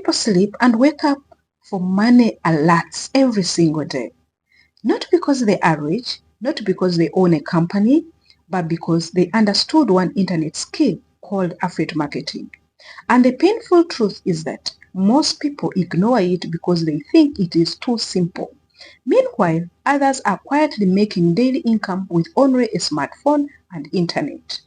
people sleep and wake up for money alerts every single day. Not because they are rich, not because they own a company, but because they understood one internet skill called affiliate marketing. And the painful truth is that most people ignore it because they think it is too simple. Meanwhile, others are quietly making daily income with only a smartphone and internet.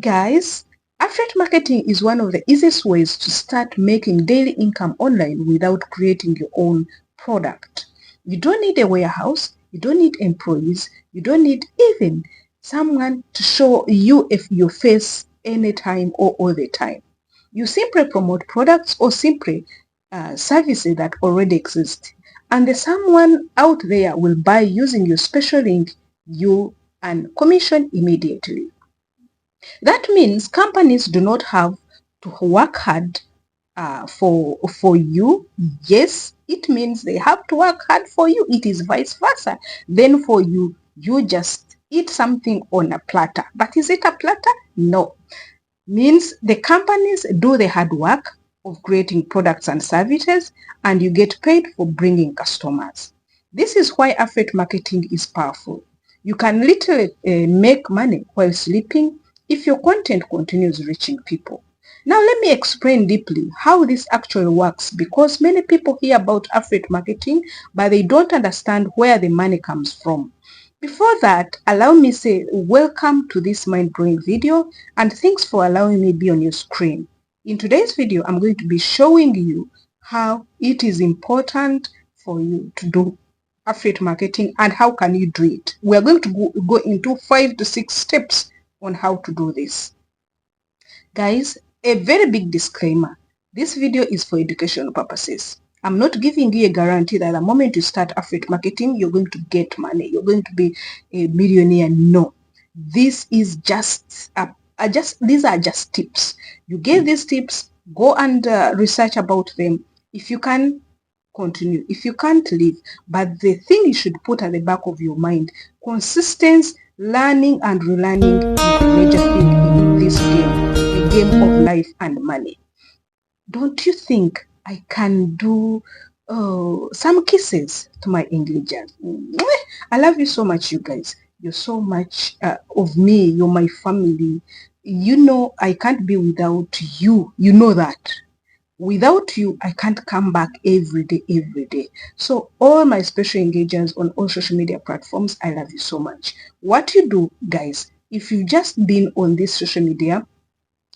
Guys, affiliate marketing is one of the easiest ways to start making daily income online without creating your own product. You don't need a warehouse, you don't need employees, you don't need even someone to show you if your face anytime or all the time. You simply promote products or simply services that already exist. And the someone out there will buy using your special link, you and commission immediately. That means companies do not have to work hard for you. Yes, it means they have to work hard for you. It is vice versa. Then for you, you just eat something on a platter. But is it a platter? No. Means the companies do the hard work of creating products and services, and you get paid for bringing customers. This is why affiliate marketing is powerful. You can literally make money while sleeping if your content continues reaching people. Now let me explain deeply how this actually works, because many people hear about affiliate marketing but they don't understand where the money comes from. Before that, allow me say welcome to this mind-blowing video and thanks for allowing me be on your screen. In today's video, I'm going to be showing you how it is important for you to do affiliate marketing and how can you do it. We are going to go into 5 to 6 steps on how to do this. Guys, a very big disclaimer. This video is for educational purposes. I'm not giving you a guarantee that the moment you start affiliate marketing, you're going to get money. You're going to be a millionaire. No. This is these are just tips. You get these tips, go and research about them. If you can, continue. If you can't, leave. But the thing you should put at the back of your mind, consistency, learning and relearning is a major thing in this game, a game of life and money. Don't you think I can do some kisses to my engagers? I love you so much, you guys. You're so much of me. You're my family. You know I can't be without you. You know that. Without you, I can't come back every day. So all my special engagers on all social media platforms, I love you so much. What you do, guys, if you've just been on this social media,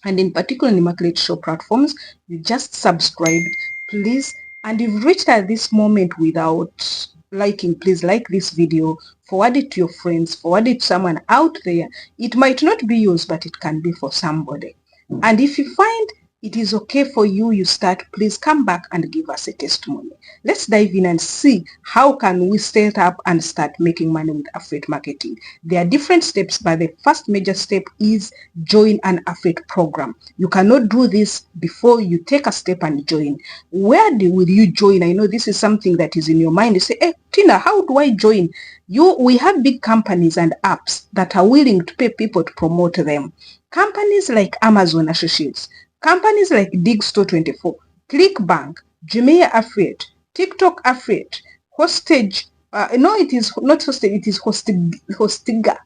and in particular in the Immaculate Show platforms, you just subscribe, please. And you've reached at this moment without liking, please like this video, forward it to your friends, forward it to someone out there. It might not be yours, but it can be for somebody. And if you find it is okay for you, you start, please come back and give us a testimony. Let's dive in and see how can we set up and start making money with affiliate marketing. There are different steps, but the first major step is join an affiliate program. You cannot do this before you take a step and join. Where will you join? I know this is something that is in your mind. You say, hey, Tina, how do I join? We have big companies and apps that are willing to pay people to promote them. Companies like Amazon Associates, companies like Digstore24, ClickBank, Jumia Affiliate, TikTok Affiliate, Hostage, no, it is not Hostage, it is Hostinger,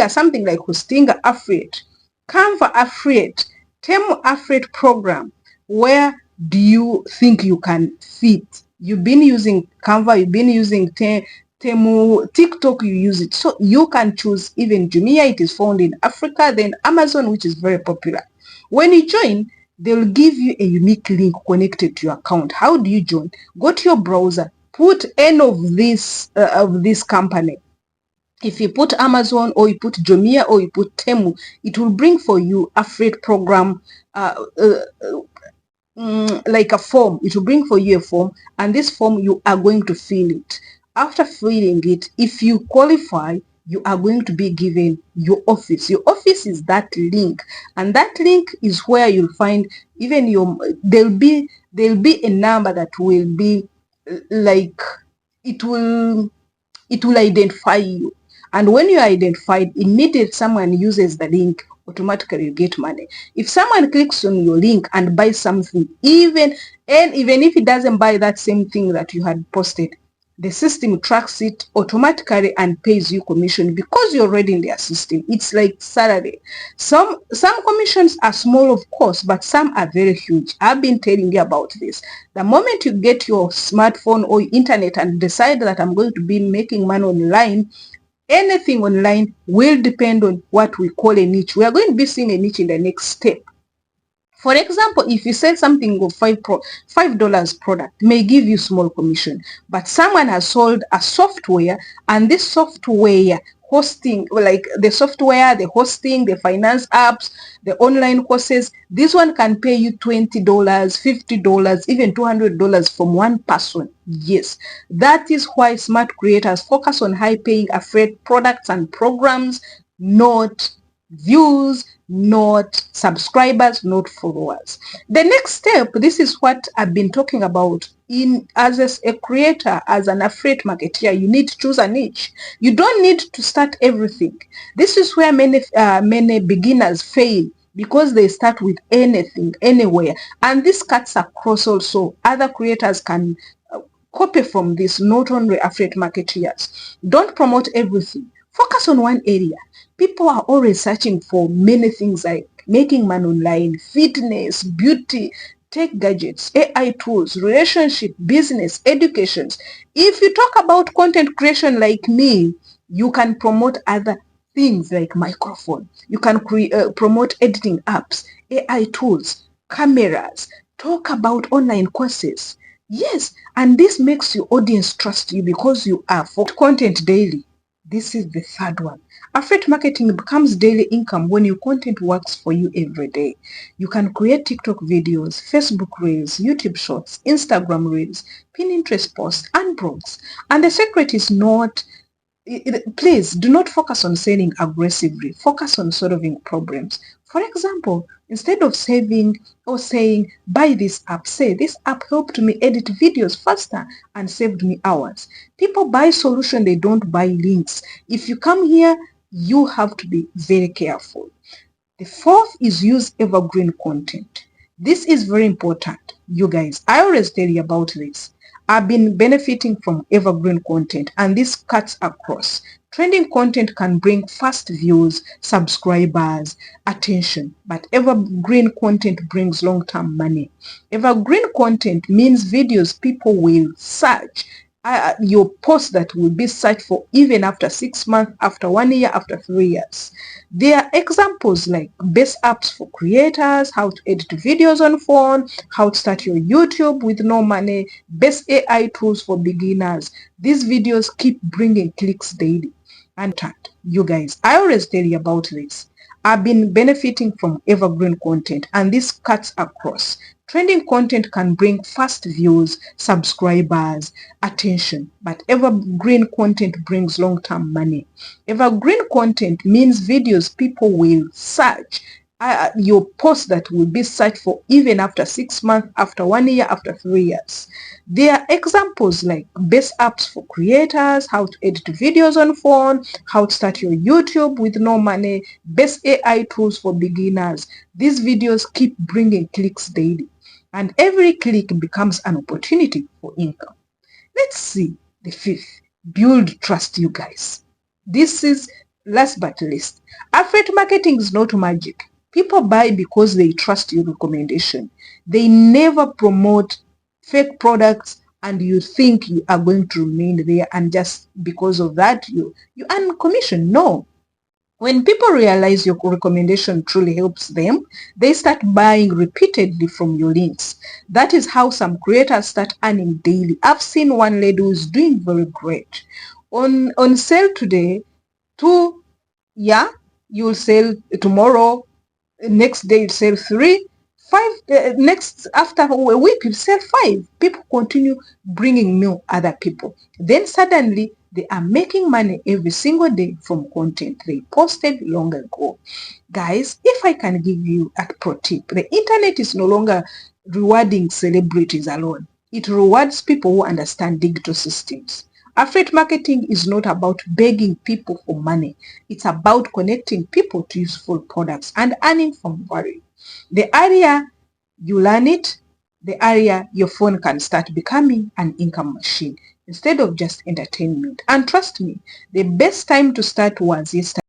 something like Hostinga Affiliate, Canva Affiliate, Temu Affiliate Program. Where do you think you can fit? You've been using Canva, you've been using Temu, TikTok, you use it. So you can choose even Jumia, it is found in Africa, then Amazon, which is very popular. When you join, they will give you a unique link connected to your account. How do you join? Go to your browser, put any of this company. If you put Amazon or you put Jumia or you put Temu, it will bring for you affiliate program like a form. It will bring for you a form, and this form you are going to fill it. After filling it, if you qualify, you are going to be given your office. Your office is that link, and that link is where you'll find even there'll be a number that will be like it will identify you. And when you are identified, immediately someone uses the link, automatically you get money. If someone clicks on your link and buys something, even if it doesn't buy that same thing that you had posted, the system tracks it automatically and pays you commission because you're already in their system. It's like salary. Some commissions are small, of course, but some are very huge. I've been telling you about this. The moment you get your smartphone or internet and decide that I'm going to be making money online, anything online will depend on what we call a niche. We are going to be seeing a niche in the next step. For example, if you sell something of $5 product, may give you small commission, but someone has sold a software, and this software hosting, like the software, the hosting, the finance apps, the online courses, this one can pay you $20, $50, even $200 from one person. Yes, that is why smart creators focus on high-paying affiliate products and programs, not views, not subscribers, not followers. The next step, this is what I've been talking about. As a creator, as an affiliate marketer, you need to choose a niche. You don't need to start everything. This is where many beginners fail, because they start with anything, anywhere. And this cuts across also. Other creators can copy from this, not only affiliate marketeers. Don't promote everything. Focus on one area. People are always searching for many things like making money online, fitness, beauty, tech gadgets, AI tools, relationship, business, education. If you talk about content creation like me, you can promote other things like microphone. You can promote editing apps, AI tools, cameras. Talk about online courses. Yes, and this makes your audience trust you because you are for content daily. This is the third one. Affiliate marketing becomes daily income when your content works for you every day. You can create TikTok videos, Facebook Reels, YouTube Shorts, Instagram Reels, Pinterest posts, and blogs. And the secret is not, please do not focus on selling aggressively. Focus on solving problems. For example, instead of saving or saying, buy this app, say, this app helped me edit videos faster and saved me hours. People buy solution, they don't buy links. If you come here, you have to be very careful. The fourth is use evergreen content. This is very important, you guys. I always tell you about this. I've been benefiting from evergreen content, and this cuts across. Trending content can bring fast views, subscribers, attention, but evergreen content brings long-term money. Evergreen content means videos people will search. Your post that will be searched for even after 6 months, after 1 year, after 3 years. There are examples like best apps for creators, how to edit videos on phone, how to start your YouTube with no money, best AI tools for beginners. These videos keep bringing clicks daily. And you guys, I always tell you about this. I've been benefiting from evergreen content, and this cuts across. Trending content can bring fast views, subscribers, attention, but evergreen content brings long-term money. Evergreen content means videos people will search. Your post that will be searched for even after 6 months, after 1 year, after 3 years. There are examples like best apps for creators, how to edit videos on phone, how to start your YouTube with no money, best AI tools for beginners. These videos keep bringing clicks daily, and every click becomes an opportunity for income. Let's see the fifth. Build trust, you guys. This is last but least. Affiliate marketing is not magic. People buy because they trust your recommendation. They never promote fake products and you think you are going to remain there, and just because of that you earn commission. No. When people realize your recommendation truly helps them, they start buying repeatedly from your links. That is how some creators start earning daily. I've seen one lady who's doing very great. On sale today, 2, yeah, you'll sell tomorrow, next day you sell 3, 5, next after a week you sell 5. People continue bringing new other people. Then suddenly they are making money every single day from content they posted long ago. Guys, if I can give you a pro tip, the internet is no longer rewarding celebrities alone. It rewards people who understand digital systems. Affiliate marketing is not about begging people for money. It's about connecting people to useful products and earning from value. The area you learn it, the area your phone can start becoming an income machine instead of just entertainment. And trust me, the best time to start was yesterday.